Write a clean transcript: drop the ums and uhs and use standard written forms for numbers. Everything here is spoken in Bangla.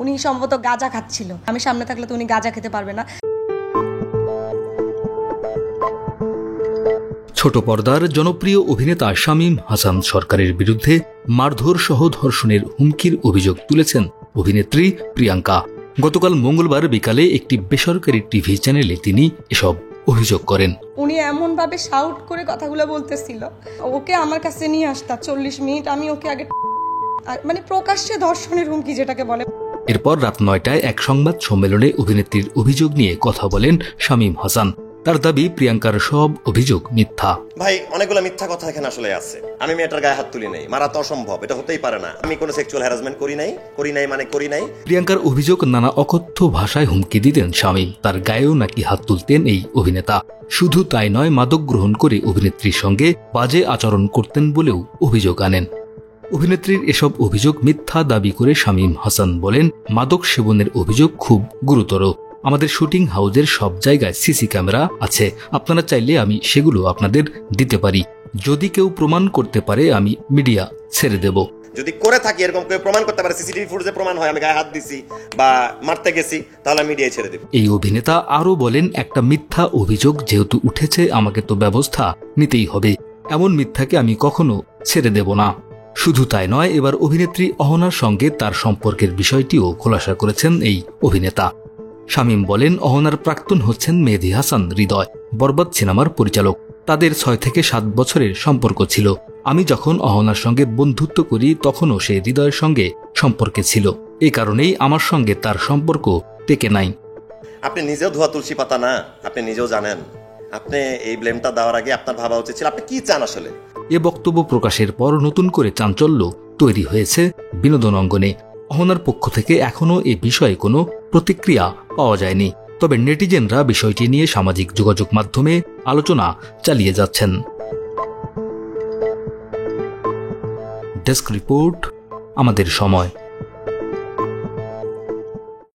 উনি সম্ভবত গাঁজা খাচ্ছিল। আমি সামনে থাকলে তো উনি গাঁজা খেতে পারবে না। ছোট পর্দার জনপ্রিয় অভিনেতা শামীম হাসান সরকারের বিরুদ্ধে মারধর সহ ধর্ষণের হুমকির অভিযোগ তুলেছেন অভিনেত্রী প্রিয়াঙ্কা। গতকাল মঙ্গলবার বিকালে একটি বেসরকারি টিভি চ্যানেলে তিনি এসব অভিযোগ করেন। উনি এমন ভাবে শাউট করে কথাগুলো বলতেছিল, ওকে আমার কাছে নিয়ে আসতা 40 মিনিট, আমি ওকে আগে মানে প্রকাশ্যে ধর্ষণের হুমকি যেটাকে বলে। এরপর রাত 9টায় এক সংবাদ সম্মেলনে অভিনেত্রীর অভিযোগ নিয়ে কথা বলেন শামীম হাসান। তার দাবি, প্রিয়াঙ্কার সব অভিযোগ মিথ্যা। ভাই, অনেকগুলো মিথ্যা কথা এখানে আসলে আছে। আমি মেয়েটার গায়ে হাত তুলি নাই, মারা তো অসম্ভব, এটা হতেই পারে না। আমি কোনো সেক্সুয়াল হ্যারাসমেন্ট করি নাই। প্রিয়াঙ্কার অভিযোগ, নানা অকথ্য ভাষায় হুমকি দিতেন শামীম। তার গায়েও নাকি হাত তুলতেন এই অভিনেতা। শুধু তাই নয়, মাদক গ্রহণ করে অভিনেত্রীর সঙ্গে বাজে আচরণ করতেন বলেও অভিযোগ আনেন। অভিনেত্রীর এসব অভিযোগ মিথ্যা দাবি করে শামীম হাসান বলেন, মাদক সেবনের অভিযোগ খুব গুরুতর। আমাদের শুটিং হাউসের সব জায়গায় সিসি ক্যামেরা আছে, আপনারা চাইলে আমি সেগুলো আপনাদের দিতে পারি। যদি কেউ প্রমাণ করতে পারে আমি মিডিয়া ছেড়ে দেব। যদি করে থাকি, এরকম কেউ প্রমাণ করতে পারে, সিসিটিভি ফুটেজে প্রমাণ হয় আমি গায়ে হাত দিছি বা মারতে গেছি, তাহলে মিডিয়ায় ছেড়ে দেব। এই অভিনেতা আরও বলেন, একটা মিথ্যা অভিযোগ যেহেতু উঠেছে, আমাকে তো ব্যবস্থা নিতেই হবে। এমন মিথ্যাকে আমি কখনো ছেড়ে দেব না। শুধু তাই নয়, এবার অভিনেত্রী অহনার সঙ্গে তার সম্পর্কের বিষয়টিও খোলাসা করেছেন এই অভিনেতা। শামীম বলেন, অহনার প্রাক্তন হচ্ছেন মেহেদী হাসান হৃদয়, বরবাদ সিনেমার পরিচালক। তাদের 6 থেকে 7 বছরের সম্পর্ক ছিল। আমি যখন অহনার সঙ্গে বন্ধুত্ব করি, তখনও সে হৃদয়ের সঙ্গে সম্পর্কে ছিল। এই কারণেই আমার সঙ্গে তার সম্পর্ক টেকে নাই। আপনি নিজেও ধোয়া তুলসী পাতা না, আপনি নিজেও জানেন। আপনি এই ব্লেমটা দেওয়ার আগে আপনার ভাবা উচিত ছিল আপনি কি চান আসলে। এ বক্তব্য প্রকাশের পর নতুন করে চাঞ্চল্য তৈরি হয়েছে বিনোদন অঙ্গনে। অহনার পক্ষ থেকে এখনও এ বিষয়ে কোনো প্রতিক্রিয়া পাওয়া যায়নি। তবে নেটিজেনরা বিষয়টি নিয়ে সামাজিক যোগাযোগ মাধ্যমে আলোচনা চালিয়ে যাচ্ছেন। ডেস্ক রিপোর্ট, আমাদের সময়।